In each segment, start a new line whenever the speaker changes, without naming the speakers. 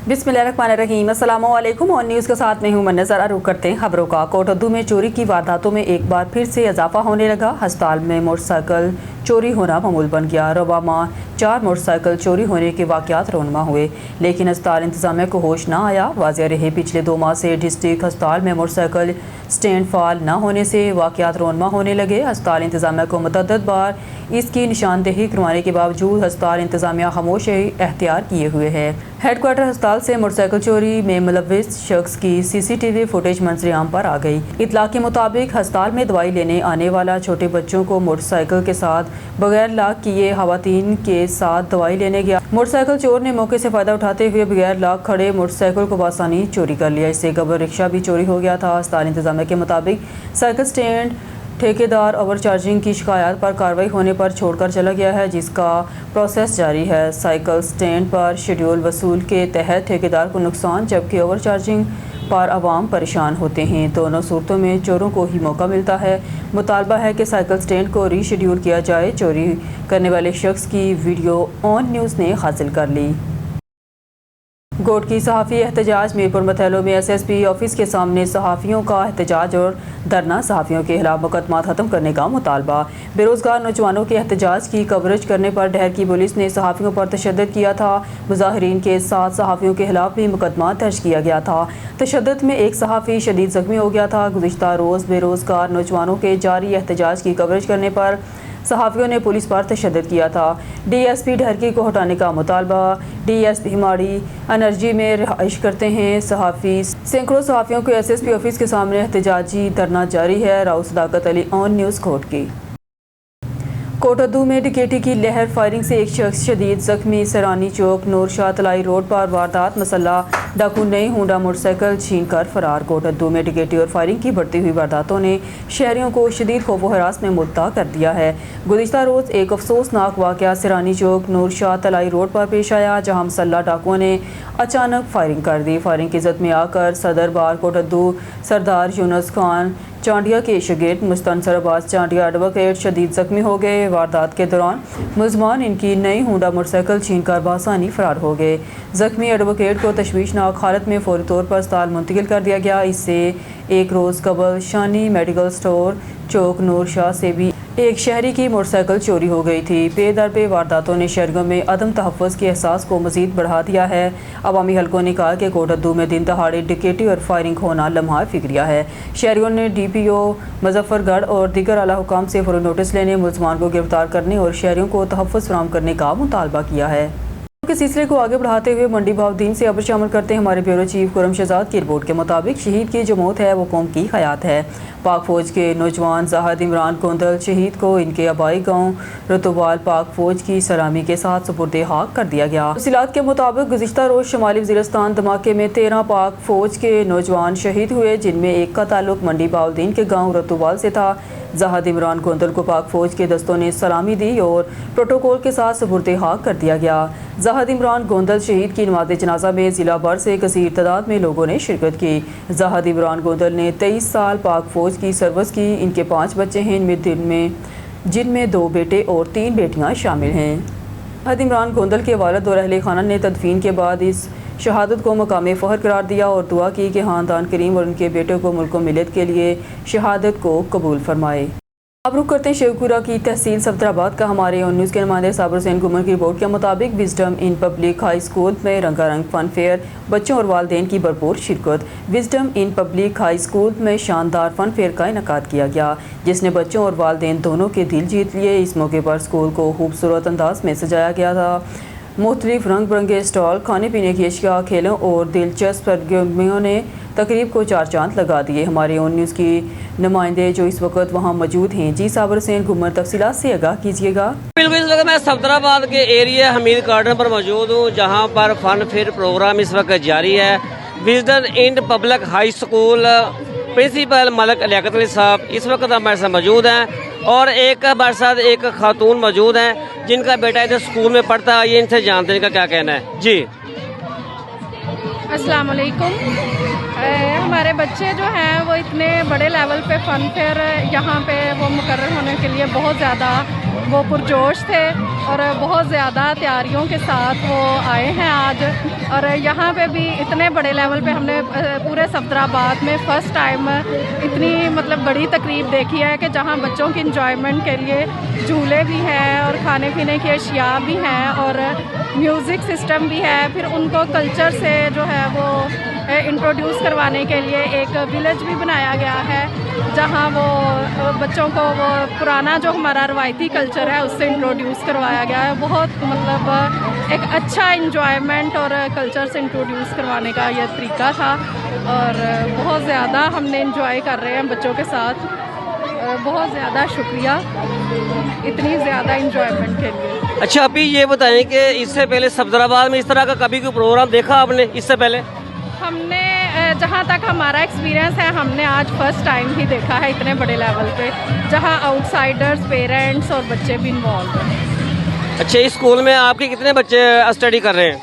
बिस्मिल्लाहिर्रहमानिर्रहीम। अस्सलामु अलैकुम। और न्यूज़ के साथ में हूँ मनज़र। रुख करते हैं खबरों का। कोटद्दू में चोरी की वारदातों में एक बार फिर से इजाफा होने लगा। अस्पताल में मोटरसाइकिल चोरी होना मामूल बन गया। रबा माह 4 मोटरसाइकिल चोरी होने के वाक़यात रोनमा हुए, लेकिन अस्पताल इंतज़ामिया को होश ना आया। वाज़ेह रहे पिछले 2 माह से डिस्ट्रिक्ट अस्पताल में मोटरसाइकिल स्टैंड फाल न होने से वाक़यात रोनमा होने लगे। अस्पताल इंतज़ामिया को मुतअद्दिद बार इसकी निशानदेही करवाने के बावजूद अस्पताल इंतज़ामिया खामोश एख्तियार किए हुए है। हेडक्वार्टर अस्पताल से मोटरसाइकिल चोरी में मुलव्विस शख्स की CCTV फुटेज मंजर-ए-आम पर आ गई। इतला के मुताबिक अस्पताल में दवाई लेने आने वाला छोटे बच्चों को मोटरसाइकिल के साथ बगैर लॉक किए खवातीन के साथ दवाई लेने गया। मोटरसाइकिल चोर ने मौके से फ़ायदा उठाते हुए बगैर लॉक खड़े मोटरसाइकिल को बासानी चोरी कर लिया। इससे कबल रिक्शा भी चोरी हो गया था। अस्पताल इंतज़ामिया के मुताबिक साइकिल स्टैंड ठेकेदार ओवर चार्जिंग की शिकायत पर कार्रवाई होने पर छोड़कर चला गया है, जिसका प्रोसेस जारी है। साइकिल स्टैंड पर शेड्यूल वसूल के तहत ठेकेदार को नुकसान, जबकि ओवर चार्जिंग पर आवाम परेशान होते हैं। दोनों सूरतों में चोरों को ही मौका मिलता है। मुतालबा है कि साइकिल स्टैंड को रीशेड्यूल किया जाए। चोरी करने वाले शख्स की वीडियो ऑन न्यूज़ ने हासिल कर ली। गोट की सहाफ़ी एहतजाज। मीरपुर मथैलो में SSP ऑफिस के सामने सहाफ़ियों का एहतजाज और धरना। सहाफ़ियों के खिलाफ मुकदमा ख़त्म करने का मुतालबा। बेरोज़गार नौजवानों के एहतजाज की कवरेज करने पर डहर की पुलिस ने सहाफ़ियों पर तशद्दुद किया था। मुज़ाहिरीन के साथ सहाफ़ियों के खिलाफ भी मुकदमा दर्ज किया गया था। तशद्दुद में एक सहाफ़ी शदीद ज़ख्मी हो गया था। गुज़िश्ता रोज़ बेरोज़गार नौजवानों के जारी एहतजाज की कवरेज करने पर सहाफ़ियों ने पुलिस पर तशद्दुद किया था। DSP ढरकी को हटाने का मुतालबा। DSP माड़ी एनर्जी में रिहाइश करते हैं सहाफ़ी। सैकड़ों सहाफ़ियों को SSP ऑफिस के सामने एहतजाजी धरना जारी है। राव सदाकत अली ऑन न्यूज़ कोट की। कोटद्दू में डकैती की लहर। फायरिंग से एक शख्स शदीद जख्मी। सरानी चौक नूर शाह तलाई रोड पर वारदात। मसल्ला डाकू नई होंडा मोटरसाइकिल छीन कर फरार। कोटद्दू में डकैती और फायरिंग की बढ़ती हुई वारदातों ने शहरियों को शदीद खौफ व हरास में मुब्तला कर दिया है। गुज़िश्ता रोज़ एक अफसोसनाक वाक़या सरानी चौक नूर शाह तलाई रोड पर पेश आया, जहाँ मसल्ला डाकुओं ने अचानक फायरिंग कर दी। फायरिंग की जद में आकर सदर बार कोटद्दू सरदार यूनुस खान चांडिया के शागिर्द मुस्तनसर अब्बास चांडिया एडवोकेट शदीद जख्मी हो गए। वारदात के दौरान मुलजमान इनकी नई होंडा मोटरसाइकिल छीन कर बासानी फरार हो गए। जख्मी एडवोकेट को तशवीशनाक हालत में फौरी तौर पर अस्पताल मुंतकिल कर दिया गया। इससे एक रोज़ कबल शानी मेडिकल स्टोर चौक नूर शाह से भी एक शहरी की मोटरसाइकिल चोरी हो गई थी। पे दर पे वारदातों ने शहरियों में अदम तहफ़्फ़ुज़ के एहसास को मज़ीद बढ़ा दिया है। अवामी हलकों ने कहा कि कोटद्दू में दिन दहाड़े डकैती और फायरिंग होना लम्हा फिक्रिया है। शहरियों ने DPO मुजफ्फरगढ़ और दीगर आला हुकाम से फौरी नोटिस लेने, मुलजमान को गिरफ्तार करने और शहरियों को तहफ़्फ़ुज़ फराहम करने का मुतालबा किया है। के सिलसिले को आगे बढ़ाते हुए मंडी भावदीन से खबर शामिल करते हैं हमारे ब्यूरो चीफ खुर्रम शहजाद की रिपोर्ट के मुताबिक शहीद की जो मौत है वो कौम की हयात है। पाक फौज के नौजवान जाहिद इमरान गोंदल शहीद को इनके आबाई गांव रतुवाल पाक फौज की सलामी के साथ सुपुर्दे खाक कर दिया गया। तफसीलात के मुताबिक गुज़िश्ता रोज़ शुमाली वज़ीरिस्तान धमाके में 13 पाक फौज के नौजवान शहीद हुए, जिनमें एक का ताल्लुक मंडी भावदीन के गाँव रतुवाल से था। जाहिद इमरान गोंदल को पाक फौज के दस्तों ने सलामी दी और प्रोटोकॉल के साथ सुपुर्दे खाक कर दिया गया। जाहिद इमरान गोंदल शहीद की नमाज़ जनाजा में ज़िला भर से कसीर तादाद में लोगों ने शिरकत की। जाहिद इमरान गोंदल ने 23 साल पाक फौज की सर्विस की। इनके 5 बच्चे हैं, जिनमें 2 बेटे और 3 बेटियां शामिल हैं। जाहिद इमरान गोंदल के वालिद और अहले खाना ने तदफीन के बाद इस शहादत को मकाम फ़ख्र करार दिया और दुआ की कि ख़ानदान करीम और उनके बेटे को मुल्क मिलत के लिए शहादत को कबूल फरमाए। अब रुख करते हैं शेखपुरा की तहसील सफदराबाद का। हमारे ऑन न्यूज़ के नुमाइंदे साबिर हुसैन गुमर की रिपोर्ट के मुताबिक wisdom in public high school में रंगारंग फन फेयर। बच्चों और वालिदैन की भरपूर शिरकत। Wisdom in public high school में शानदार फन फेयर का इनेकाद किया गया, जिसने बच्चों और वालिदैन दोनों के दिल जीत लिए। इस मौके पर स्कूल को खूबसूरत अंदाज में सजाया गया था। मुख्तलिफ रंग बिरंगे स्टॉल, खाने पीने की अशिया, खेलों और दिलचस्प सरगर्मियों ने तकरीब को 4 चांद लगा दिए। हमारे ऑन न्यूज़ की नुमाइंदे जो इस वक्त वहाँ मौजूद हैं, जी साबिर हुसैन गुमर, तफसीलात से आगाह कीजिएगा।
बिल्कुल, इस वक्त मैं सफदराबाद के एरिया हमीद गार्डन पर मौजूद हूँ, जहाँ पर फन फेयर प्रोग्राम इस वक्त जारी है। Wisdom in public high school principal Malik Liaquat Ali साहब इस वक्त हमारे साथ मौजूद हैं और एक हमारे साथ एक खातून मौजूद हैं जिनका बेटा इधर स्कूल में पढ़ता है। ये इनसे जानते हैं इनका क्या कहना है। जी
अस्सलाम वालेकुम। हमारे बच्चे जो हैं वो इतने बड़े लेवल पे फ़न फेयर यहाँ पे वो मुकर्रर होने के लिए बहुत ज़्यादा वो पुरजोश थे और बहुत ज़्यादा तैयारियों के साथ वो आए हैं आज। और यहाँ पे भी इतने बड़े लेवल पे हमने पूरे सफदराबाद में फ़र्स्ट टाइम इतनी मतलब बड़ी तकरीब देखी है कि जहाँ बच्चों की इंजॉयमेंट के लिए झूले भी हैं और खाने पीने की अशिया भी हैं और म्यूज़िक सिस्टम भी है। फिर उनको कल्चर से जो है वो इंट्रोड्यूस करवाने के लिए एक विलेज भी बनाया गया है जहाँ वो बच्चों को वो पुराना जो हमारा रवायती कल्चर है उससे इंट्रोड्यूस करवाया गया है। बहुत मतलब एक अच्छा इंजॉयमेंट और कल्चर से इंट्रोड्यूस करवाने का ये तरीका था और बहुत ज़्यादा हमने इंजॉय कर रहे हैं बच्चों के साथ। बहुत ज़्यादा शुक्रिया इतनी ज़्यादा इंजॉयमेंट के लिए।
अच्छा, अभी ये बताएं कि इससे पहले सफदराबाद में इस तरह का कभी कोई प्रोग्राम देखा आपने इससे पहले?
हमने जहाँ तक हमारा एक्सपीरियंस है हमने आज फर्स्ट टाइम ही देखा है इतने बड़े लेवल पे जहाँ आउटसाइडर्स, पेरेंट्स और बच्चे भी इन्वॉल्व हैं।
अच्छा, इस स्कूल में आपके कितने बच्चे स्टडी कर रहे हैं?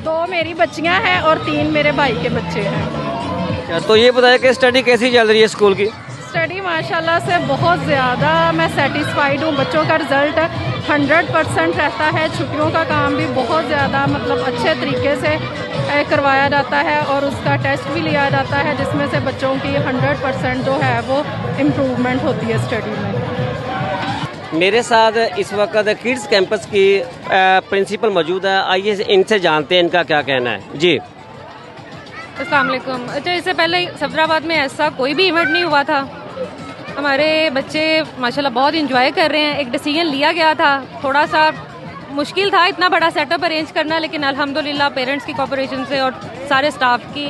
2 मेरी बच्चियाँ हैं और 3 मेरे भाई के बच्चे हैं।
अच्छा, तो ये बताएं कि स्टडी कैसी चल रही है स्कूल की?
स्टडी माशाल्लाह से बहुत ज़्यादा मैं सेटिस्फाइड हूँ। बच्चों का रिज़ल्ट 100% रहता है। छुट्टियों का काम भी बहुत ज़्यादा मतलब अच्छे तरीके से करवाया जाता है और उसका टेस्ट भी लिया जाता है जिसमें से बच्चों की 100% जो है वो इम्प्रूवमेंट होती है स्टडी में।
मेरे साथ इस वक्त किड्स कैंपस की प्रिंसिपल मौजूद है। आइए इनसे जानते हैं इनका क्या कहना है। जी,
अस्सलाम वालेकुम। अच्छा, इससे पहले सफदराबाद में ऐसा कोई भी इवेंट नहीं हुआ था। हमारे बच्चे माशाल्लाह बहुत इंजॉय कर रहे हैं। एक डिसीजन लिया गया था, थोड़ा सा मुश्किल था इतना बड़ा सेटअप अरेंज करना, लेकिन अल्हम्दुलिल्लाह पेरेंट्स की कोऑपरेशन से और सारे स्टाफ की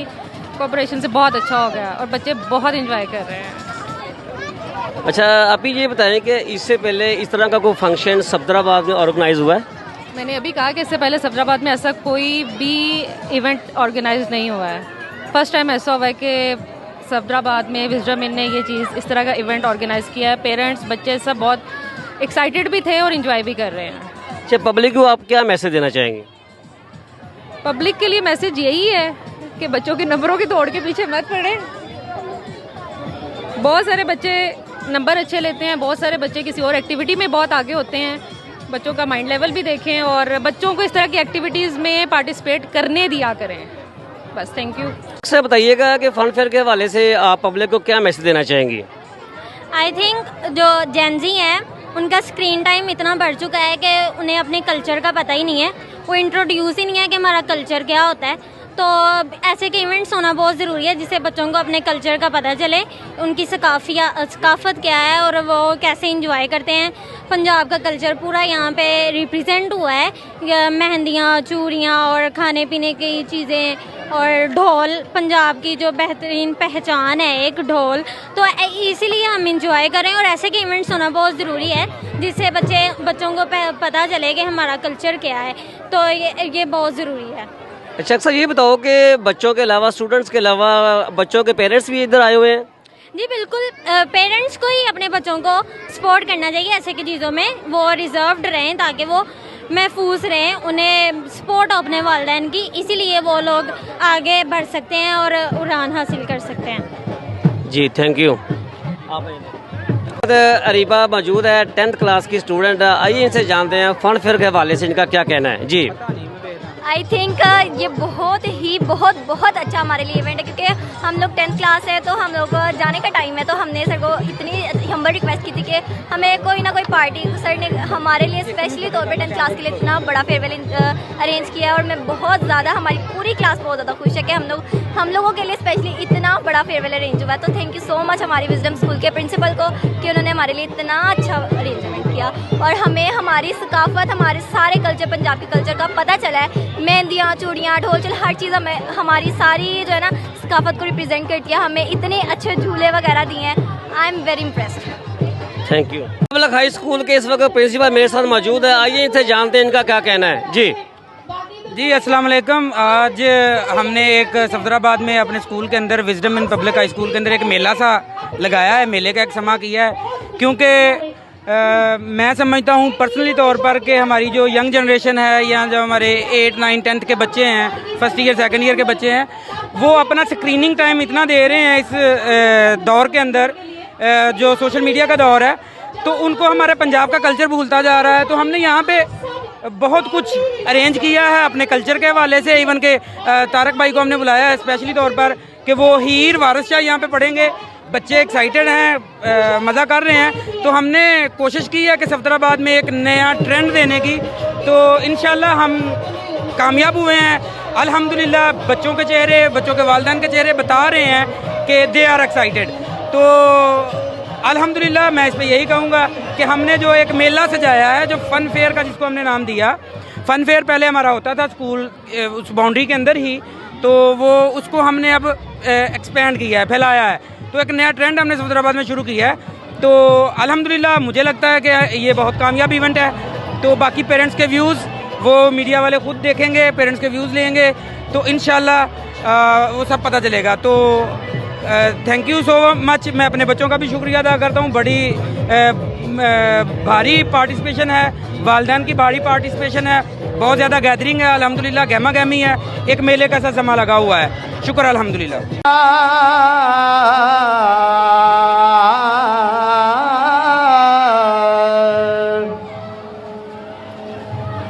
कोऑपरेशन से बहुत अच्छा हो गया और बच्चे बहुत इंजॉय कर रहे हैं।
अच्छा, अभी ये बताएं कि इससे पहले इस तरह का कोई फंक्शन सफदराबाद में ऑर्गेनाइज हुआ है?
मैंने अभी कहा कि इससे पहले सफदराबाद में ऐसा कोई भी इवेंट ऑर्गेनाइज नहीं हुआ है। फर्स्ट टाइम ऐसा हुआ है कि सफदराबाद में विजडम इन ने ये चीज़ इस तरह का इवेंट ऑर्गेनाइज किया है। पेरेंट्स, बच्चे सब बहुत एक्साइटेड भी थे और इंजॉय भी कर रहे हैं।
अच्छा, पब्लिक को आप क्या मैसेज देना चाहेंगे?
पब्लिक के लिए मैसेज यही है कि बच्चों के नंबरों की दौड़ के पीछे मत पड़े। बहुत सारे बच्चे नंबर अच्छे लेते हैं, बहुत सारे बच्चे किसी और एक्टिविटी में बहुत आगे होते हैं। बच्चों का माइंड लेवल भी देखें और बच्चों को इस तरह की एक्टिविटीज़ में पार्टिसिपेट करने दिया करें। बस, थैंक यू।
सर, बताइएगा कि फन फेयर के हवाले से आप पब्लिक को क्या मैसेज देना चाहेंगी?
आई थिंक जो जेनजी हैं उनका स्क्रीन टाइम इतना बढ़ चुका है कि उन्हें अपने कल्चर का पता ही नहीं है। वो इंट्रोड्यूस ही नहीं है कि हमारा कल्चर क्या होता है। तो ऐसे के इवेंट्स होना बहुत ज़रूरी है जिससे बच्चों को अपने कल्चर का पता चले, उनकी सकाफत क्या है और वो कैसे इंजॉय करते हैं। पंजाब का कल्चर पूरा यहाँ पे रिप्रेजेंट हुआ है। मेहंदियाँ, चूड़ियाँ और खाने पीने की चीज़ें और ढोल, पंजाब की जो बेहतरीन पहचान है एक ढोल, तो इसीलिए हम इंजॉय करें और ऐसे के इवेंट्स होना बहुत ज़रूरी है जिससे बच्चों को पता चले कि हमारा कल्चर क्या है। तो ये बहुत ज़रूरी है।
अच्छा, अक्सर ये बताओ कि बच्चों के अलावा, स्टूडेंट्स के अलावा बच्चों के पेरेंट्स भी इधर आए हुए हैं?
जी बिल्कुल, पेरेंट्स को ही अपने बच्चों को सपोर्ट करना चाहिए ऐसे की चीज़ों में। वो रिजर्व्ड रहें ताकि वो महफूज रहें, उन्हें सपोर्ट हो अपने वालिदैन की, इसीलिए वो लोग आगे बढ़ सकते हैं और उड़ान हासिल कर सकते हैं।
जी, थैंक यू। अरीबा मौजूद है, 10th क्लास की स्टूडेंट। आइए इनसे जानते हैं फन फेयर के हवाले से इनका क्या कहना है। जी,
आई थिंक ये बहुत अच्छा हमारे लिए इवेंट है क्योंकि हम लोग 10th क्लास है तो हम लोग जाने का टाइम है, तो हमने सर को इतनी हम्बल रिक्वेस्ट की थी कि हमें कोई ना कोई पार्टी, सर ने हमारे लिए स्पेशली तौर पे 10th क्लास के लिए इतना बड़ा फेयरवेल अरेंज किया है और मैं बहुत ज़्यादा, हमारी पूरी क्लास बहुत ज़्यादा खुश है कि हम लोगों के लिए स्पेशली इतना बड़ा फेयरवेल अरेंज हुआ है। तो थैंक यू सो मच हमारी विजडम स्कूल के प्रिंसिपल को कि उन्होंने हमारे लिए इतना अच्छा अरेंजमेंट किया और हमें हमारी सकाफत, हमारे सारे कल्चर, पंजाब के कल्चर का पता चला है। मेहंदियाँ, चूड़ियाँ, ढोल चल, हर चीज़ हमें हमारी सारी जो है ना सकाफत को रिप्रेजेंट करती है। हमें इतने अच्छे झूले वगैरह दिए हैं। I am very impressed.
Thank you. Public high school के इस वक्त प्रिंसिपल मेरे साथ मौजूद है। आइए इनसे जानते हैं इनका क्या कहना है। जी,
अस्सलाम वालेकुम। आज हमने एक सफदराबाद में अपने स्कूल के अंदर wisdom in public high school के अंदर एक मेला सा लगाया है, मेले का एक समा किया है, क्योंकि मैं समझता हूँ पर्सनली तौर पर कि हमारी जो यंग जनरेशन है या जो हमारे 8, 9, 10th के बच्चे हैं, फर्स्ट ईयर, सेकंड ईयर के बच्चे हैं, वो अपना स्क्रीनिंग टाइम इतना दे रहे हैं इस दौर के अंदर, जो सोशल मीडिया का दौर है, तो उनको हमारे पंजाब का कल्चर भूलता जा रहा है। तो हमने यहाँ पे बहुत कुछ अरेंज किया है अपने कल्चर के हवाले से। इवन के तारक भाई को हमने बुलाया है स्पेशली तौर पर कि वो हीर वारिस शाह यहाँ पे पढ़ेंगे। बच्चे एक्साइटेड हैं, मज़ा कर रहे हैं। तो हमने कोशिश की है कि सफदराबाद में एक नया ट्रेंड देने की, तो इंशाल्लाह हम कामयाब हुए हैं। अल्हम्दुलिल्लाह बच्चों के चेहरे, बच्चों के वालिदैन के चेहरे बता रहे हैं कि दे आर एक्साइटेड। तो अल्हम्दुलिल्लाह मैं इस पे यही कहूँगा कि हमने जो एक मेला सजाया है, जो फ़न फेयर का जिसको हमने नाम दिया, फ़न फेयर पहले हमारा होता था स्कूल उस बाउंड्री के अंदर ही, तो वो उसको हमने अब एक्सपेंड किया है, फैलाया है। तो एक नया ट्रेंड हमने सफदराबाद में शुरू किया है। तो अल्हम्दुलिल्लाह मुझे लगता है कि ये बहुत कामयाब इवेंट है। तो बाकी पेरेंट्स के व्यूज़ वो मीडिया वाले खुद देखेंगे, पेरेंट्स के व्यूज़ लेंगे, तो इंशाल्लाह वो सब पता चलेगा। तो थैंक यू सो मच। मैं अपने बच्चों का भी शुक्रिया अदा करता हूँ। बड़ी भारी पार्टिसिपेशन है, वालिदैन की भारी पार्टिसिपेशन है, बहुत ज़्यादा गैदरिंग है अल्हम्दुलिल्लाह, गहमा गहमी है, एक मेले का सा समा लगा हुआ है। शुक्र अल्हम्दुलिल्लाह।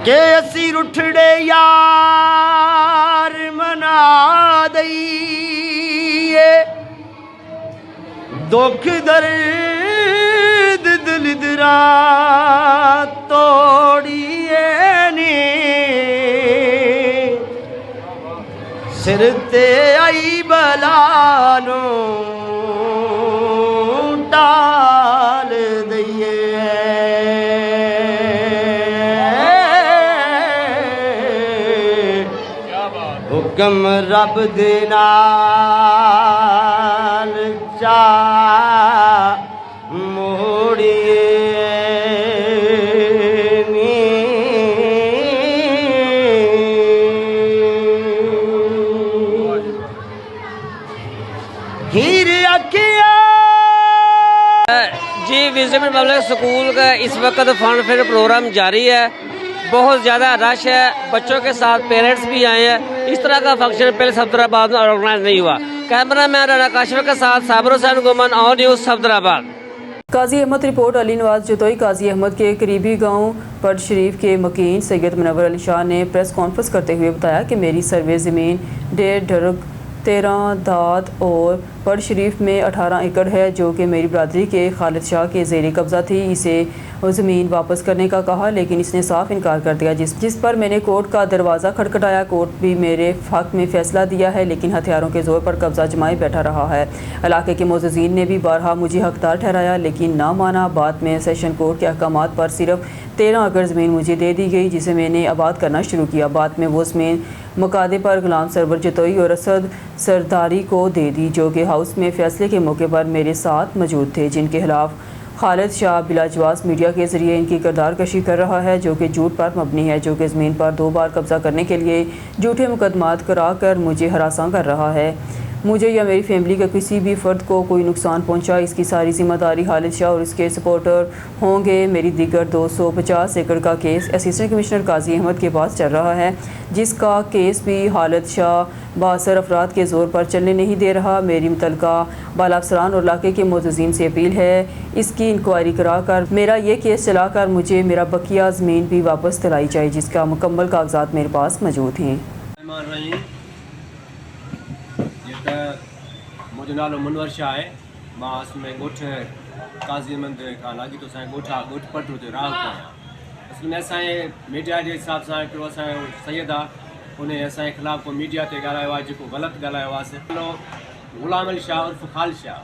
के असी रुठड़े यार मना दईए, दुख दर्द दिल दरा तोड़िए नी, सिर ते आई बलानो टाल दईए। हुक्म रब दे नाल चा मोड़िए नी। हीर अखिया
जी विजडम पब्लिक स्कूल का इस वक्त फन फेयर प्रोग्राम जारी है। बहुत ज़्यादा रश है, बच्चों के साथ पेरेंट्स भी आए हैं। इस तरह का फंक्शन पहले सफदराबाद में ऑर्गेनाइज नहीं हुआ। कैमरा मैन राना काशिफ के साथ Sabir Hussain Guman, on news Safdarabad.
Qazi Ahmed report. Ali Nawaz Jatoi. Qazi Ahmed के करीबी गांव पट शरीफ के मकीन सैयद मुनव्वर अली शाह ने प्रेस कॉन्फ्रेंस करते हुए बताया कि मेरी सर्वे ज़मीन 1.5 ढरग 13 दाद और पट शरीफ में 18 एकड़ है, जो कि मेरी बरादरी के खालिद शाह के ज़ेर कब्ज़ा थी। इसे ज़मीन वापस करने का कहा, लेकिन इसने साफ इनकार कर दिया, जिस पर मैंने कोर्ट का दरवाज़ा खटखटाया। कोर्ट भी मेरे हक़ में फ़ैसला दिया है, लेकिन हथियारों के ज़ोर पर कब्ज़ा जमाए बैठा रहा है। इलाके के मोअज़्ज़िज़ीन ने भी बारहा मुझे हकदार ठहराया, लेकिन ना माना। बाद में सेशन कोर्ट के अहकामात पर सिर्फ 13 एकड़ ज़मीन मुझे दे दी गई, जिसे मैंने आबाद करना शुरू किया। बाद में वो ज़मीन मुकादे पर गुलाम सरवर जतोई और असद सरदारी को दे दी, जो कि हाउस में फ़ैसले के मौके पर मेरे साथ मौजूद थे, जिनके खिलाफ खालिद शाह बिलाजवास मीडिया के ज़रिए इनकी किरदार कशी कर रहा है, जो कि झूठ पर मबनी है, जो कि ज़मीन पर 2 बार कब्ज़ा करने के लिए झूठे मुकदमात करा कर मुझे हरासा कर रहा है। मुझे या मेरी फैमिली के किसी भी फ़र्द को कोई नुकसान पहुंचा, इसकी सारी ज़िम्मेदारी खालिद शाह और इसके सपोर्टर होंगे। मेरी दीगर 250 एकड़ का केस असिस्टेंट कमिश्नर काजी अहमद के पास चल रहा है, जिसका केस भी खालिद शाह बासर अफराद के ज़ोर पर चलने नहीं दे रहा। मेरी मुतलका बाला अफसरान और इलाके के मोअज़्ज़िज़ीन से अपील है, इसकी इंक्वायरी करा कर मेरा ये केस चला कर मुझे मेरा बकिया ज़मीन भी वापस दिलाई जाए, जिसका मुकम्मल कागजात मेरे पास मौजूद हैं।
मुझो नालो मुनवर शाह है। मां असमें ॻोठ काज़ी अहमद खां लाॻी तो असांजे ॻोठ पट हुते राह कयां। असल में असांजे मीडिया जे हिसाब सां हिकिड़ो असांजो सैयद आहे, उन असांजे ख़िलाफ़ु को मीडिया ते ॻाल्हायो आहे जेको ग़लति ॻाल्हायो आहे। गुलाम अली शाह उर्फ़ खालिद शाह।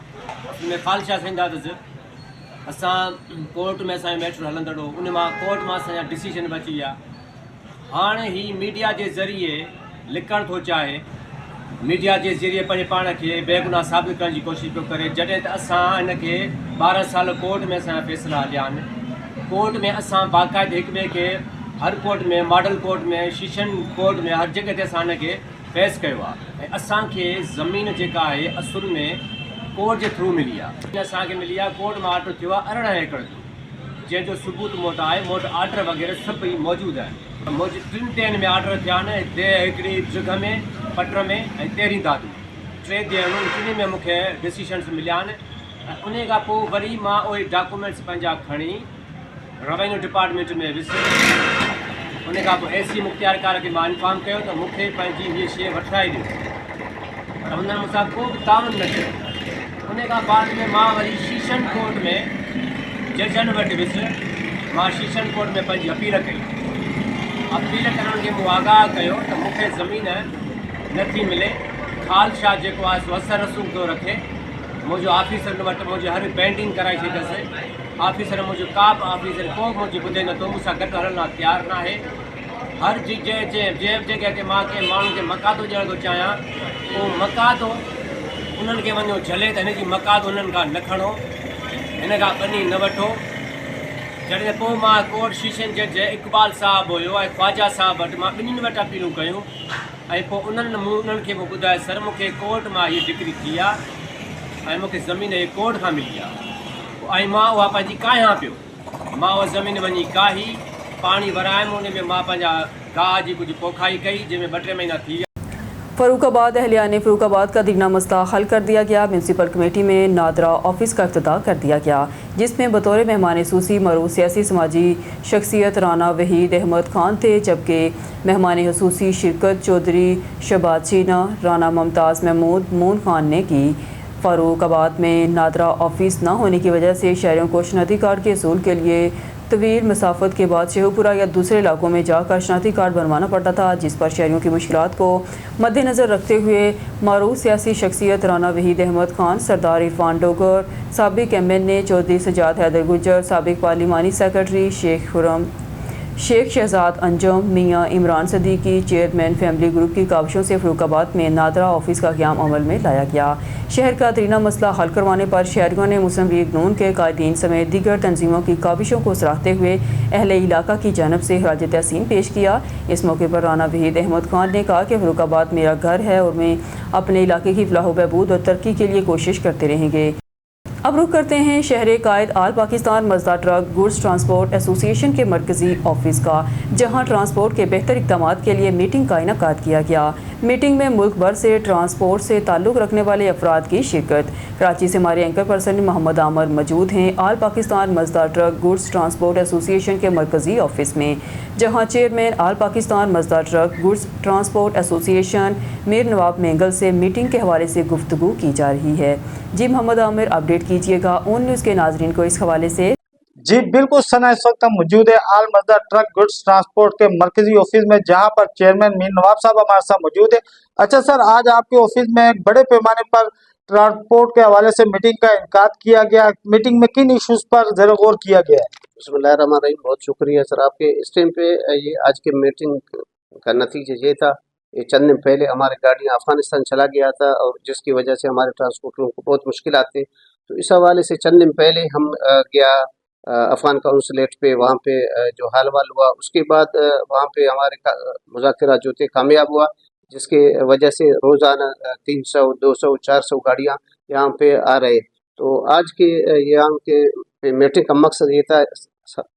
असल में खालिद शाह साईं दादस असां कोर्ट में असांजो मैटर हलंदड़ो, उन मां कोर्ट मां असांजा डिसीजन बि अची विया। हाणे ही मीडिया जे ज़रिए लिकणु थो चाहे, मीडिया के ज़रिए पंहिंजे पाण खे बेगुनाह साबित करण की कोशिश पियो करे, जॾहिं त असां हिनखे 12 साल कोर्ट में असांजा फ़ैसिला हलिया आहिनि। कोर्ट में असां बाक़ाइदे हिक ॿिए खे हर कोर्ट में, मॉडल कोर्ट में, शीशन कोर्ट में, हर जगह ते असां हिनखे फेस कयो आहे। ऐं असांखे ज़मीन जेका आहे असुल में कोर्ट जे थ्रू मिली आहे। असांखे मिली आहे कोर्ट में ऑर्डर थियो आहे 18 एकड़ जो, जंहिंजो सबूत मूं वटि आहे। मूं वटि ऑर्डर वग़ैरह सभई मौजूदु आहिनि। मुंहिंजे 3 टेन में ऑर्डर थिया आहिनि, हिकिड़ी जॻह में पटर में ऐं 13 दादू 3 ॾियणूं, टिनी में मूंखे डिसीशन्स मिलिया आहिनि। उन खां पोइ वरी मां उहे डॉक्यूमेंट्स पंहिंजा खणी रेवेन्यू डिपार्टमेंट में वियुसि। उन खां पोइ एसी मुख़्तियारकार खे मां इंफॉर्म कयो त मूंखे पंहिंजी हीअ शइ वठाए ॾियो, पर हुननि मूंसां को बि तावन न कयो। उन खां बाद में मां वरी शीशन कोर्ट में जजनि वटि वियुसि। मां शीशन कोर्ट में पंहिंजी अपील कई। अपील करण खे मूं आगाह कयो त मूंखे ज़मीन नथी मिले। खालशाह जेको आहे सो असर रसूख़ थो रखे। मुंहिंजो ऑफिसर वटि मुंहिंजी हर पेंडिंग कराए छॾियसि। ऑफिसर मुंहिंजो को बि मुंहिंजी ॿुधे नथो, मूंसां गॾु हलण लाइ तयारु न आहे। हर जंहिं जॻह ते मां कंहिं माण्हू खे मकातो ॾियण थो चाहियां, उहो मकातो उन्हनि खे वञो झले त हिनजी मकात उन्हनि खां न खणो, हिन खां ॿनी न वठो। जॾहिं पोइ मां कोर्ट शीशन जज इक़बाल साहिबु हुयो ऐं ख्वाजा साहिबु वटि मां ॿिन्हिनि वटि अपीलूं कयूं ऐं पोइ उन्हनि खे पोइ ॿुधायो सर मूंखे कोर्ट मां हीअ डिक्री थी आहे ऐं मूंखे ज़मीन इहे कोर्ट खां मिली आहे ऐं मां उहा पंहिंजी काहियां पियो। मां उहा ज़मीन वञी काही, पाणी वरायमि, उन में मां पंहिंजा गाह जी कुझु पोखाई कई, जंहिंमें 2-3 महीना थी विया।
फरूखाबाद अहलिया ने फरूखाबाद का दिगना मसला हल कर दिया गया। म्यूनसिपल कमेटी में नादरा ऑफिस का इफ्तिताह कर दिया गया, जिसमें बतौर मेहमान खसूसी मरूफ सियासी समाजी शख्सियत राना वहीद अहमद खान थे, जबकि मेहमान खसूसी शिरकत चौधरी शहबाज शीना, राना मुमताज़ महमूद मून खान ने की। फरूखाबाद में नादरा ऑफिस न होने की वजह से शहरियों को शनाख्ती कार्ड के असूल के लिए तवील मसाफत के बाद शेखपुरा या दूसरे इलाकों में जाकर शनाख्ती कार्ड बनवाना पड़ता था, जिस पर शहरियों की मुश्किलात को मद्देनज़र रखते हुए मारूफ सियासी शख्सियत राना वहीद अहमद खान, सरदार इरफान डोगर, साबिक MNA चौधरी सजाद हैदर गुज्जर, साबिक पार्लिमानी सेक्रेटरी शेख शहजाद अंजम, मियाँ Imran Siddiqui, chairman family group की काविशों से फरूखाबाद में नादरा ऑफिस का क़याम अमल में लाया गया। शहर का दरीना मसला हल करवाने पर शहरियों ने मुस्लिम लीग नून के कायदीन समेत दीगर तंजीमों की काविशों को सराहते हुए अहले इलाका की जानब से खराज तहसीन पेश किया। इस मौके पर राना वहीद अहमद खान ने कहा कि फरूखाबाद मेरा घर है और मैं अपने इलाके की फलाह बहबूद और तरक्की के लिए कोशिश करते रहेंगे। अब रुख करते हैं शहर कायद आल Pakistan Mazda truck goods transport association के मरकज़ी ऑफिस का, जहां ट्रांसपोर्ट के बेहतर इक़दामात के लिए मीटिंग का इनेकाद किया गया। मीटिंग में मुल्क भर से ट्रांसपोर्ट से ताल्लुक़ रखने वाले अफराद की शिरकत। कराची से हमारे एंकर पर्सन मोहम्मद आमर मौजूद हैं all Pakistan Mazda truck goods transport association के मरकज़ी ऑफिस में, जहाँ chairman all Pakistan Mazda truck goods transport association Mir Nawab Mengal से मीटिंग के हवाले से गुफ्तगू की जा रही है। जी मोहम्मद आमिर, अपडेट कीजिएगा ऑन न्यूज़ के नाजरीन को इस हवाले से।
जी बिल्कुल सना, इस वक्त हम मौजूद है आल मजदा ट्रक गुड्स ट्रांसपोर्ट के मरकजी ऑफिस में, जहां पर चेयरमैन मीर नवाब साहब हमारे साथ मौजूद है। अच्छा सर, आज आपके ऑफिस में एक बड़े पैमाने पर ट्रांसपोर्ट के हवाले से मीटिंग का इनेकाद किया गया। मीटिंग में किन इशूज पर ज़रा गौर किया गया है?
बिस्मिल्लाहिर्रहमानिर्रहीम, बहुत शुक्रिया सर आपके। इस टाइम पे ये आज के मीटिंग का नतीजा ये था, ये चंद दिन पहले हमारी गाड़ियाँ अफगानिस्तान चला गया था और जिसकी वजह से हमारे ट्रांसपोर्टरों को बहुत मुश्किल आती। तो इस हवाले से चंद दिन पहले हम गया अफगान काउंसलेट पे, वहाँ पे जो हाल वाल हुआ, उसके बाद वहाँ पे हमारे मुज़ाकरा जो थे कामयाब हुआ, जिसके वजह से रोज़ाना 300, 200, 400 गाड़ियाँ यहाँ पे आ रहे। तो आज के यहाँ के मीटिंग का मकसद ये था,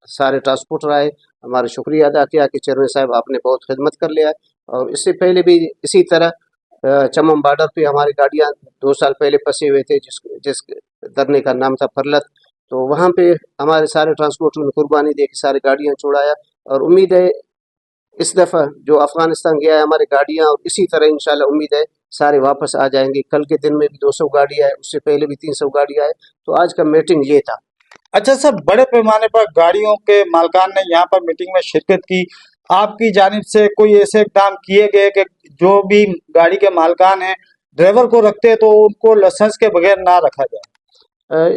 सारे ट्रांसपोर्टर आए, हमारा शुक्रिया अदा किया कि चेयरमैन साहब आपने बहुत खिदमत कर लिया है। और इससे पहले भी इसी तरह चमम बॉर्डर पे हमारी गाड़ियाँ 2 साल पहले फंसे हुए थे, जिस धरने का नाम था फरलत। तो वहाँ पे हमारे सारे ट्रांसपोर्टर ने कुर्बानी दे के सारी गाड़ियाँ छुड़ाया और उम्मीद है इस दफ़ा जो अफगानिस्तान गया है हमारी गाड़ियाँ, और इसी तरह इंशाल्लाह उम्मीद है सारे वापस आ जाएंगे। कल के दिन में भी 200 गाड़ियाँ है, उससे पहले भी 300 गाड़ियाँ है। तो आज का मीटिंग ये था।
अच्छा सर, बड़े पैमाने पर गाड़ियों के मालकान ने यहाँ पर मीटिंग में शिरकत की। आपकी जानिब से कोई ऐसे इक़दाम किए गए कि जो भी गाड़ी के मालकान हैं ड्राइवर को रखते हैं तो उनको लाइसेंस के बगैर ना रखा जाए?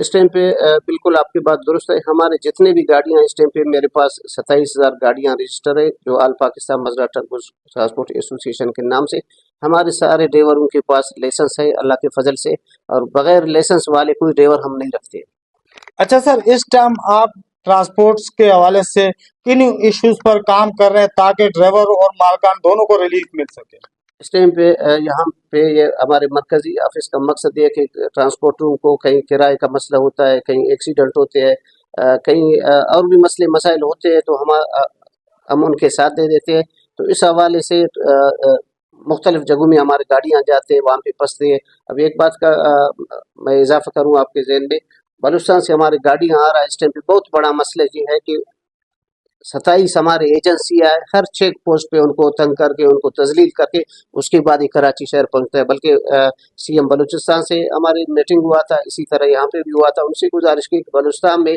इस टाइम पे बिल्कुल आपकी बात दुरुस्त है। हमारे जितने भी गाड़ियाँ इस टाइम पे मेरे पास 27,000 गाड़ियाँ रजिस्टर है, जो आल Pakistan Mazda truck transport association के नाम से। हमारे सारे ड्राइवरों के पास लाइसेंस है अल्लाह के फजल से, और बगैर लाइसेंस वाले कोई ड्राइवर हम नहीं रखते।
अच्छा सर, इस टाइम आप ट्रांसपोर्ट्स के हवाले से किन इश्यूज पर काम कर रहे हैं ताकि ड्राइवर और मालकान दोनों को रिलीफ मिल सके?
इस टाइम पे यहाँ पे ये हमारे मरकजी ऑफिस का मकसद ये कि ट्रांसपोर्टरों को कहीं किराए का मसला होता है, कहीं एक्सीडेंट होते हैं, कहीं और भी मसले मसाइल होते हैं, तो हम उनके साथ दे देते हैं। तो इस हवाले से मुख्तलिफ जगहों में हमारी गाड़ियाँ जाते हैं, वहाँ पे फंसते हैं। अब एक बात का मैं इजाफा करूँ आपके ज़हन में, बलूचिस्तान से हमारी गाड़ियाँ आ रहा है इस टाइम पे बहुत बड़ा मसला ये है कि 27 हमारे एजेंसियाँ है, हर चेक पोस्ट पे उनको तंग करके उनको तजलील करके उसके बाद ही कराची शहर पहुँचता है। बल्कि सीएम बलूचिस्तान से हमारी मीटिंग हुआ था, इसी तरह यहाँ पे भी हुआ था, उनसे गुजारिश की कि बलूचिस्तान में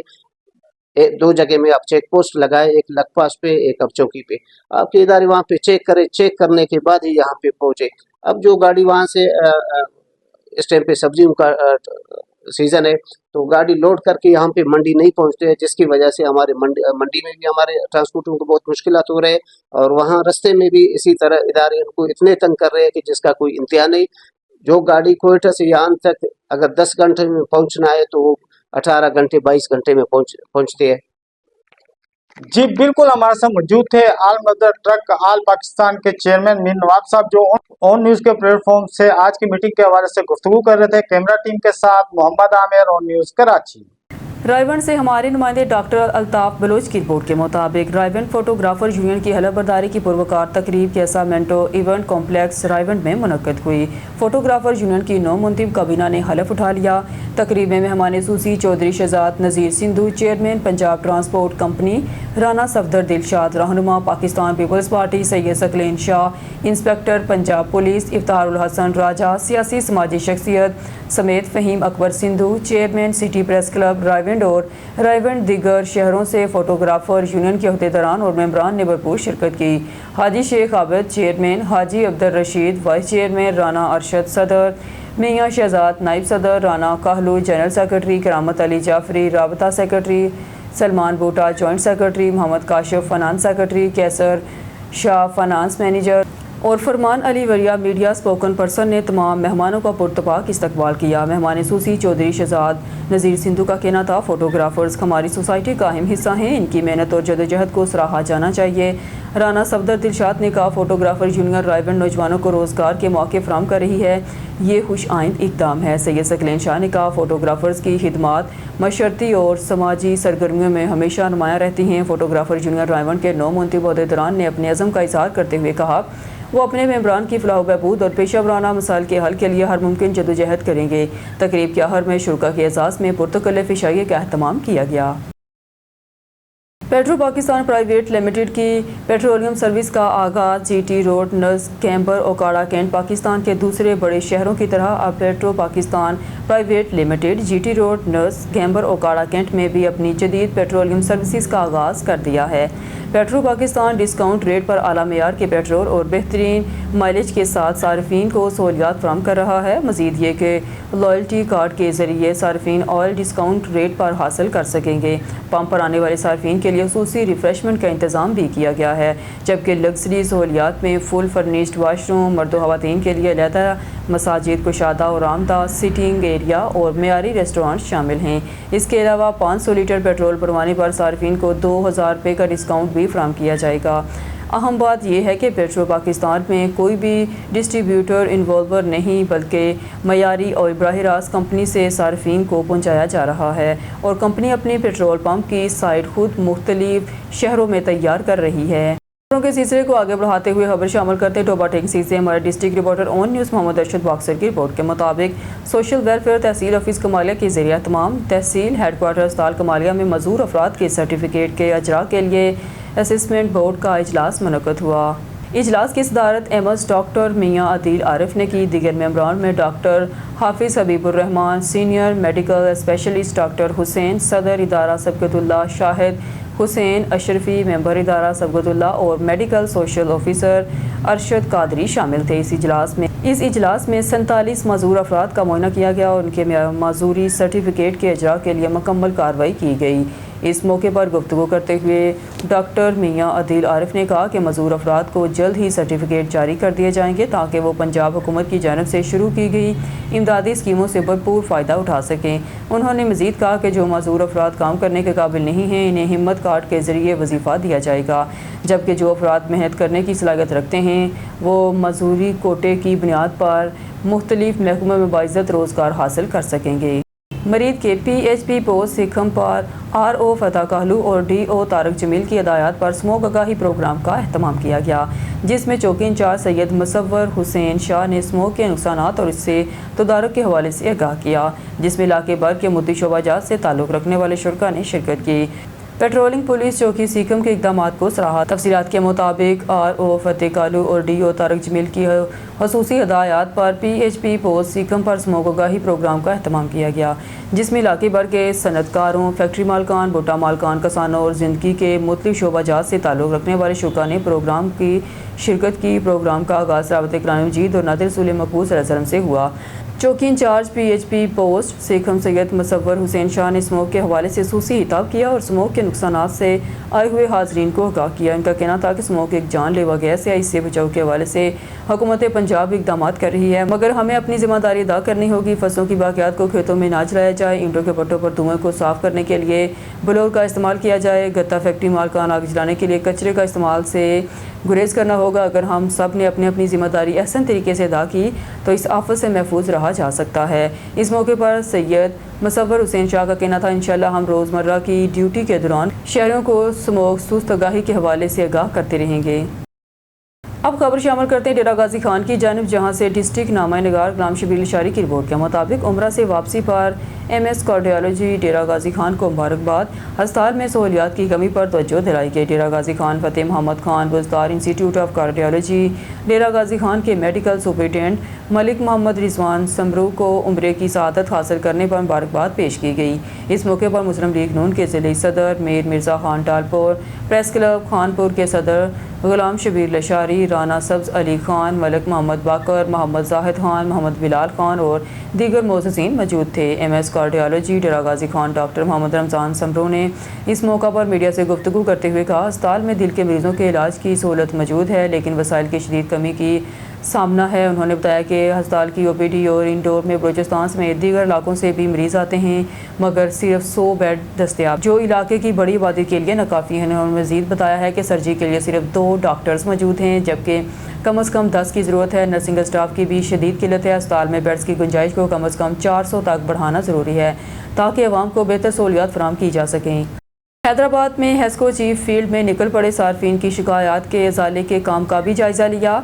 2 जगह में आप चेक पोस्ट लगाए, एक लखपास पे एक अब चौकी पे, आपके इदारे वहाँ पे चेक करें, चेक करने के बाद ही यहाँ पे पहुँचे। अब जो गाड़ी वहाँ से इस टाइम पे सब्जियों का सीज़न है तो गाड़ी लोड करके यहाँ पे मंडी नहीं पहुँचते हैं, जिसकी वजह से हमारे मंडी में भी हमारे ट्रांसपोर्टरों को बहुत मुश्किलात हो रहे हैं और वहाँ रास्ते में भी इसी तरह इदारे उनको इतने तंग कर रहे हैं कि जिसका कोई इंतहा नहीं। जो गाड़ी कोयटा से यहाँ तक अगर 10 घंटे में पहुँचना है तो वो 18 घंटे 22 घंटे में पहुँचते हैं।
जी बिल्कुल, हमारे साथ मौजूद थे आल मदर ट्रक आल पाकिस्तान के चेयरमैन मीर नवाब साहब, जो ऑन न्यूज के प्लेटफॉर्म से आज की मीटिंग के हवाले से गुफ्तगू कर रहे थे। कैमरा टीम के साथ मोहम्मद आमिर, ऑन न्यूज कराची।
रायबंड से हमारे नुमाइंदे डॉक्टर अल्ताफ बलोच की रिपोर्ट के मुताबिक रायबंड फोटोग्राफर यूनियन की हलफबरदारी की पुरवकार तकरीब कैसामेंटो इवेंट कॉम्प्लेक्स रायबंड में मुनक्कद हुई। फोटोग्राफर यूनियन की 9 मुंतब काबीना ने हलफ उठा लिया। तकरीब में मेहमान सूसी Chaudhry Shahzad Nazir Sindhu, chairman Punjab transport company, Rana Safdar Dilshad रहनुमा पाकिस्तान पीपल्स पार्टी, सैयद सकलेन शाह इंस्पेक्टर पंजाब पुलिस, इफ्तारुल हसन राजा सियासी समाजी शख्सियत समेत Faheem Akbar Sindhu, chairman city press club Raiwind और रायबंड दीगर शहरों से फोटोग्राफर यूनियन के अहदेदारान और मेंबरान ने भरपूर शिरकत की। हाजी Sheikh Abid chairman, Haji Abdul Rashid vice chairman, Rana Arshad सदर, मियाँ शहजाद नाइब सदर, राना काहलू जनरल सेक्रेटरी, करामत अली जाफरी राबता secretary, Salman Boota joint secretary, Mohammad Kashif finance secretary, Qaiser Shah finance manager और फरमान अली वरिया मीडिया स्पोकन पर्सन ने तमाम मेहमानों का पुरतपाक इस्तकबाल किया। मेहमान सूसी चौधरी शहजाद नज़ीर सिंधु का कहना था, फोटोग्राफर्स हमारी सोसाइटी का अहम हिस्सा हैं, इनकी मेहनत और जदोजहद को सराहा जाना चाहिए। राना सफदर दिलशाद ने कहा, फोटोग्राफर यूनियन रायबंड नौजवानों को रोज़गार के मौके फराहम कर रही है, ये खुश आइंद इकदाम है। सैयद सकलेन शाह ने कहा, फोटोग्राफर्स की खिदमात मशरती और समाजी सरगर्मियों में हमेशा नुमायाँ रहती हैं। फोटोग्राफर यूनियन रायबंड के 9 मुंतब अहदेदारान ने अपने अज़म का इज़हार करते हुए कहा, वो अपने मेंबरान की फलाह बहबूद और पेशा वराना मसाइल के हल के लिए हर मुमकिन जदोजहद करेंगे। तकरीब के आहर में शुरा के एजाज़ में पुरतकल्लुफ़ इशाइये का अहतमाम किया गया। पेट्रो पाकिस्तान प्राइवेट लिमिटेड की पेट्रोलियम सर्विस का आगाज़ जीटी रोड नर्स कैम्बर ओकाड़ा कैंट पाकिस्तान के दूसरे बड़े शहरों की तरह अब Petro Pakistan private limited GT road नर्स कैम्बर ओकाड़ा कैंट में भी अपनी जदीद पेट्रोलियम सर्विसेज का आगाज़ कर दिया है। पेट्रो पाकिस्तान डिस्काउंट रेट पर आला मेयार के पेट्रोल और बेहतरीन माइलेज के साथ सार्फिन को सहूलियात फराहम कर रहा है। मज़ीद ये कि लॉयल्टी कार्ड के ज़रिए सार्फिन ऑयल डिस्काउंट रेट पर हासिल कर सकेंगे। पंप पर आने वाले सार्फिन के लिए खुसूसी रिफ्रेशमेंट का इंतज़ाम भी किया गया है, जबकि लग्जरी सहूलियात में फुल फर्निश्ड वाशरूम, मर्द व ख़वातीन के लिए अलहदा मसाजिद, कुशादा और आरामदा सिटिंग एरिया और मेयारी रेस्टोरेंट शामिल हैं। इसके अलावा 500 लीटर पेट्रोल भरवाने पर सार्फिन को 2000 रुपये का डिस्काउंट भी फराहम किया जाएगा। अहम बात यह है कि पेट्रो पाकिस्तान में कोई भी डिस्ट्रीब्यूटर इन्वॉल्वर नहीं, बल्कि मयारी और बराह रास्त कंपनी से सार्फिन को पहुंचाया जा रहा है और कंपनी अपने पेट्रोल पंप की साइट खुद मुख्तलिफ शहरों में तैयार कर रही है। खबरों के सिलसिले को आगे बढ़ाते हुए खबर शामिल करते टोबा टेक्सी से हमारे district reporter on news Mohammad Arshad boxer की रिपोर्ट के मुताबिक social welfare tehsil office Kamalia के ज़रिए तमाम तहसील हेडक्वार्टर अस्पताल कमालिया में मजूर अफराद के सर्टिफिकेट के अजरा के लिए असेसमेंट बोर्ड का इजलास मुनक़्क़द हुआ। इजलास की सदारत एमएस डॉक्टर मियाँ अदील आरिफ ने की। दीगर मेंबरान में डॉक्टर हाफिज़ Habibur Rahman, senior medical specialist doctor Hussain, सदर इदारा सबकतुल्लाह शाहिद हुसैन अशरफी, मेंबर इदारा सबकतुल्लाह और medical social officer Arshad Qadri शामिल थे। इस इजलास में 47 मजूर अफराद का मुआयना किया गया और उनके माजूरी सर्टिफिकेट के अजरा के लिए मुकम्मल कार्रवाई की गई। इस मौके पर गुफ्तगू करते हुए डॉक्टर मियाँ अदील आरिफ ने कहा कि मजूर अफराद को जल्द ही सर्टिफिकेट जारी कर दिए जाएंगे ताकि वो पंजाब हुकूमत की जानब से शुरू की गई इमदादी स्कीमों से भरपूर फ़ायदा उठा सकें। उन्होंने मज़ीद कहा कि जो मजूर अफराद काम करने के काबिल नहीं हैं, इन्हें हिम्मत कार्ड के ज़रिए वजीफ़ा दिया जाएगा, जबकि जो अफराद मेहनत करने की सलाहियत रखते हैं वो मजूरी कोटे की बुनियाद पर मुख्तलिफ महकमों में बाइज़्ज़त रोज़गार हासिल कर सकेंगे। मरीद के PHP पोस्ट सिखम पर RO फतह कहलू और DO तारक जमील की हदायत पर स्मोक आगाही प्रोग्राम का अहतमाम किया गया, जिसमें चौकी इंचार्ज सैयद मुसव्वर हुसैन शाह ने स्मोक के नुकसानात और इससे तदारक के हवाले से आगाह किया, जिसमें इलाके भर के मुद्दी शोबाजात से ताल्लुक़ रखने वाले शुरका ने शिरकत की। पेट्रोलिंग पुलिस चौकी सीकम के इक़दामात को सराहा। तफसीलात के मुताबिक RO फतेह कालू और DO तारक जमील की खसूसी हदायत पर PHP पोस्ट सीकम पर स्मोक आगाही प्रोग्राम का अहतमाम किया गया, जिसमें इलाके भर के सनतकारों, फैक्ट्री मालकान, भुट्टा मालकान, किसानों और ज़िंदगी के मुख्तलिफ शोबाजात से ताल्लुक़ रखने वाले शुरका ने प्रोग्राम की शिरकत की। प्रोग्राम का आगाज़ रावत कुरान मजीद और नादिर रसूल मक़बूल सल्लल्लाहु अलैहि वसल्लम से हुआ। चौकी इंचार्ज PHP पोस्ट सीखम सैयद मुसव्वर हुसैन शाह ने स्मोक के हवाले से सूसी हिताब किया और स्मोक के नुकसानात से आए हुए हाजरीन को आगाह किया। इनका कहना था कि स्मोक एक जानलेवा गैस है, इससे बचाव के हवाले से हुकूमत पंजाब इक़दामात कर रही है, मगर हमें अपनी ज़िम्मेदारी अदा करनी होगी। फसलों की बाक़ियात को खेतों में ना जलाया जाए, ईंटों के पट्टों पर धुएँ को साफ़ करने के लिए ब्लोअर का इस्तेमाल किया जाए, गत्ता फैक्ट्री मालकान आग जलाने के लिए कचरे का इस्तेमाल से गुरेज करना होगा। अगर हम सब ने अपनी अपनी ज़िम्मेदारी अहसन तरीके से अदा की तो इस आफत से महफूज रहा जा सकता है। इस मौके पर सैयद मुसव्वर हुसैन शाह का कहना था, इंशाअल्लाह हम रोज़मर्रा की ड्यूटी के दौरान शहरों को स्मोक सुस्त आगाही के हवाले से आगाह करते रहेंगे। अब खबर शामिल करते हैं डेरा गाजी खान की जानिब, जहां से डिस्ट्रिक्ट नामा निगार गुलाम शबीर लशारी की रिपोर्ट के मुताबिक उम्रा से वापसी पर MS कार्डियोलॉजी डेरा गाजी खान को मुबारकबाद। अस्पताल में सहूलियात की कमी पर तवज्जो दिलाई गई। Dera Ghazi Khan Fateh Mohammad Khan Buzdar institute of cardiology Dera Ghazi Khan के मेडिकल सुपरिटेंडेंट मलिक मोहम्मद रिजवान समरू को उम्रे की सआदत हासिल करने पर मुबारकबाद पेश की गई। इस मौके पर मुस्लिम लीग नून के ज़िले सदर मीर मिर्ज़ा खान टालपुर, प्रेस क्लब खानपुर के सदर गुलाम शबीर लशारी, राना सब्ज़ अली खान, मलिक मोहम्मद बाकर, मोहम्मद जाहिद खान, मोहम्मद बिलाल खान और दीगर मोअज़्ज़िज़ीन मौजूद थे। MS cardiology Dera Ghazi Khan doctor Mohammad Ramzan Samru ने इस मौका पर मीडिया से गुफ्तगू करते हुए कहा, अस्पताल में दिल के मरीज़ों के इलाज की सहूलत मौजूद है, लेकिन वसाइल की शदीद कमी की सामना है। उन्होंने बताया कि अस्पताल की OPD और इंडोर में बलूचिस्तान समेत दीगर इलाकों से भी मरीज़ आते हैं, मगर सिर्फ 100 बेड दस्तियाब, जो इलाके की बड़ी आबादी के लिए नाकाफ़ी है। उन्होंने मज़ीद बताया है कि सर्जरी के लिए सिर्फ 2 डॉक्टर्स मौजूद हैं, जबकि कम से कम 10 की ज़रूरत है। नर्सिंग स्टाफ की भी शदीद किल्लत है। अस्पताल में बेड्स की गुंजाइश को कम से कम 400 तक बढ़ाना ज़रूरी है, ताकि अवाम को बेहतर सहूलियात फराहम की जा सकें। हैदराबाद में हेस्को चीफ फील्ड में निकल पड़े सार्फिन की शिकायत के इजाले के काम का भी जायज़ा लिया।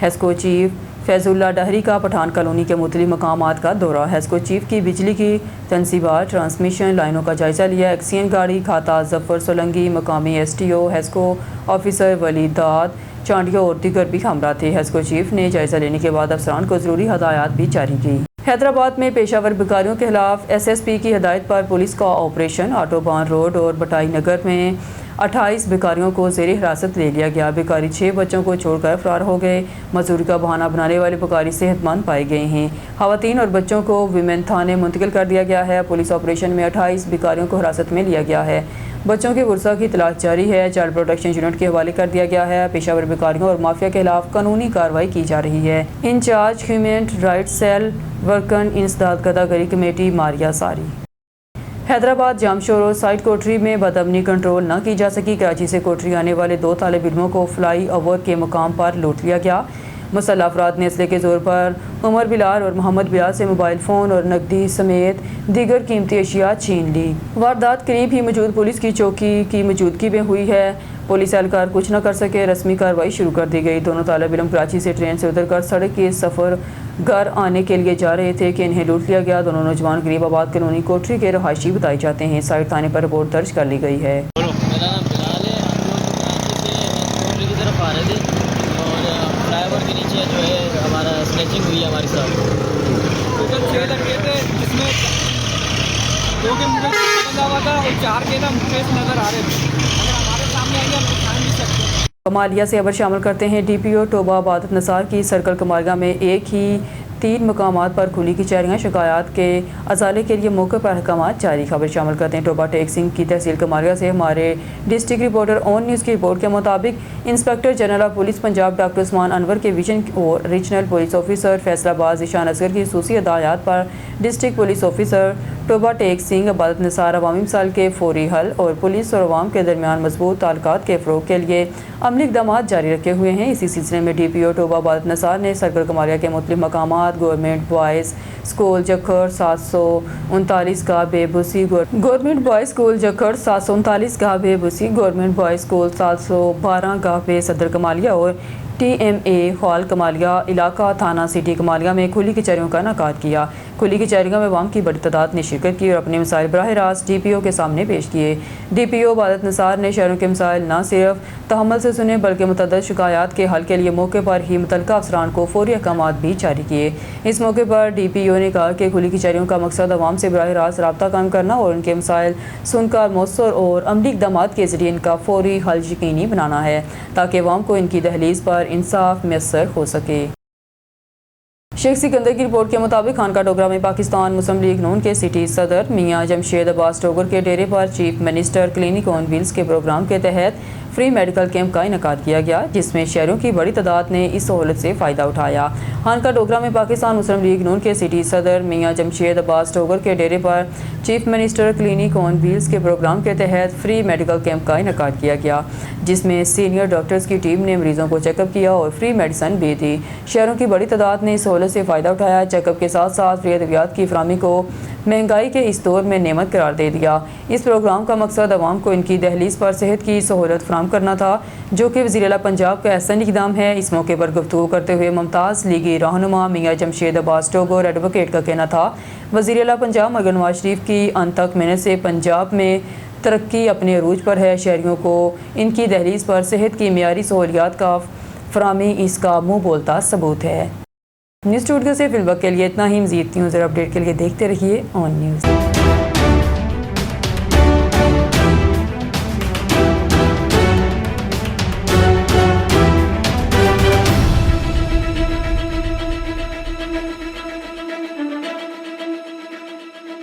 हेस्को चीफ फैजुल्ला डहरी का पठान कॉलोनी के मुख्तलिफ मकामात का दौरा। हेस्को चीफ की बिजली की तनसीबात, ट्रांसमिशन लाइनों का जायज़ा लिया। एक्सीएन गाड़ी खाता जफ़र सोलंगी, मकामी STO हेस्को ऑफिसर वलीदाद चांडिया और दीगर भी हमरा थे। हेस्को चीफ ने जायज़ा लेने के बाद अफसरान को ज़रूरी हदायत भी जारी की। हैदराबाद में पेशावर भिखारियों के खिलाफ SSP की हिदायत पर पुलिस का ऑपरेशन। ऑटोबान रोड और बटाई नगर में 28 भिखारियों को ज़ेर हिरासत ले लिया गया। भिखारी 6 बच्चों को छोड़कर फरार हो गए। मजदूरी का बहाना बनाने वाले भिखारी सेहतमंद पाए गए हैं। खवातीन और बच्चों को विमेन थाने मुंतकिल कर दिया गया है। पुलिस ऑपरेशन में 28 भिखारियों को हिरासत में लिया गया है। बच्चों के वर्सा की तलाश जारी है। चाइल्ड प्रोटेक्शन यूनिट के हवाले कर दिया गया है। पेशावर भिखारियों और माफिया के खिलाफ कानूनी कार्रवाई की जा रही है। इंचार्ज ह्यूमन राइट्स सेल वर्कन इंसदाद गदागरी कमेटी मारिया सारी। हैदराबाद जामशोर साइड कोठरी में बदअमनी कंट्रोल न की जा सकी। कराची से कोठरी आने वाले 2 तालिब इल्मों को फ्लाई ओवर के मुकाम पर लूट लिया गया। मुसल्लह अफराद ने असले के जोर पर उमर बिलाल और मोहम्मद बिलाल से मोबाइल फ़ोन और नकदी समेत दीगर कीमती अशिया छीन ली। वारदात करीब ही मौजूद पुलिस की चौकी की मौजूदगी में हुई है। पुलिस एहलकार कुछ न कर सके, रस्मी कार्रवाई शुरू कर दी गई। दोनों तालिब इल्म कराची से ट्रेन से उतरकर सड़क के सफ़र घर आने के लिए जा रहे थे कि इन्हें लूट लिया गया। दोनों नौजवान गरीब आबाद कॉलोनी कोठरी के रहायशी बताए जाते हैं। साइड थाने पर रिपोर्ट दर्ज कर ली गई है।
मेरा नाम बिलाल है। हम लोग कराची से कोठरी की तरफ आ रहे थे और फ्लाईओवर के नीचे जो है हमारा स्नैचिंग हुई है हमारे साथ। टोटल 6 लड़के थे, जिसमें 2 के मुझे लगा हुआ था और 4 के ना मुझे नज़र आ रहे थे। अगर हमारे सामने आएंगे हम पहचान नहीं सकते।
कमालिया से खबर शामिल करते हैं। DPO टोबा इबादत नसार की सर्कल कमालिया में एक ही 3 मकामात पर खुली कचहरियाँ। शिकायत के अजाले के लिए मौके पर अहकाम जारी। खबर शामिल करते हैं टोबा टेक सिंह की तहसील कमालिया से। हमारे डिस्ट्रिक्ट रिपोर्टर ऑन न्यूज़ की रिपोर्ट के मुताबिक inspector general of police Punjab doctor Usman Anwar के विजन और regional police officer Faisalabad Ishan Asghar की खसूसी हदायत पर district police officer Toba Tek Singh Ibadat Nisar अवामी मिसाल के फौरी हल और पुलिस और अवाम के दरमियान मजबूत ताल्लुकात के फ़रोग़ के लिए अमली इक़दामात जारी रखे हुए हैं। इसी सिलसिले में DPO टोबा इबादत निसार ने सरगल कमालिया के मुख्तलिफ मकामात गवर्नमेंट बॉयज़ स्कूल जखर 739 का बेबसी, गवर्नमेंट बॉयज़ स्कूल जखर 739 का बेबसी, गवर्नमेंट बॉयज़ स्कूल 712 का बे सदर कमालिया और TMA हॉल कमालिया इलाका थाना सिटी कमालिया में खुली कचहरियों का इनेकाद किया। खुली कचहरियों में अवाम की बड़ी तादाद ने शिरकत की और अपने मसाइल बराह रास्त DPO के सामने पेश किए। DPO इबादत निसार ने शहरों के मसाइल न सिर्फ तहम्मुल से सुने बल्कि मुतअद्दिद शिकायत के हल के लिए मौके पर ही मुतल्लिका अफसरान को फौरी अहकामात भी जारी किए। इस मौके पर DPO ने कहा कि खुली कचहरियों का मकसद अवाम से बराह रास्त रब्ता कायम करना और उनके मसाइल सुनकर मौसर और अमली इक़दामात के ज़रिए इनका फौरी हल यकीनी बनाना है ताकि अवाम को इनकी दहलीज पर इंसाफ मैसर हो सके। शेख सिकंदर की रिपोर्ट के मुताबिक खानका डोगरा में पाकिस्तान मुस्लिम लीग नून के सिटी सदर मियां जमशेद अब्बास डोगर के डेरे पर chief minister clinic on wheels के प्रोग्राम के तहत फ्री मेडिकल कैंप का इनेकाद किया गया, जिसमें शहरों की बड़ी तादाद ने इस सहूलत से फ़ायदा उठाया। खानका डोगरा में पाकिस्तान मुस्लिम लीग नून के सिटी सदर मियां जमशेद अब्बास डोगर के डेरे पर chief minister clinic on wheels के प्रोग्राम के तहत फ्री मेडिकल कैंप का इनेकाद किया गया, जिसमें सीनियर डॉक्टर्स की टीम ने मरीजों को चेकअप किया और फ्री मेडिसिन भी दी। शहरों की बड़ी तादाद ने इस सहूलत से फ़ायदा उठाया। चेकअप के साथ साथ फ्री अद्वियात की फराहमी को महंगाई के इस दौर में नेमत करार दे दिया। इस प्रोग्राम का मकसद अवाम को इनकी दहलीज पर सेहत की सहूलत फराहम करना था, जो कि वज़ीर आला पंजाब का अहसन इक़दाम है। इस मौके पर गुफ्तगू करते हुए मुमताज़ लीगी रहनुमा मियां जमशेद अब्बास डोगर एडवोकेट का कहना था, वज़ीर आला पंजाब मगर नवाज शरीफ की अनतक मेहनत से पंजाब में तरक्की अपने अरूज पर है। शहरियों को इनकी दहलीज पर सेहत की मियारी सहूलियात का फराहमी इसका मुँह बोलता सबूत है। न्यूज़ स्टूडियो से फिल वक्त के लिए इतना ही। मज़ीद न्यूज़ और अपडेट के लिए देखते रहिए ऑन न्यूज़।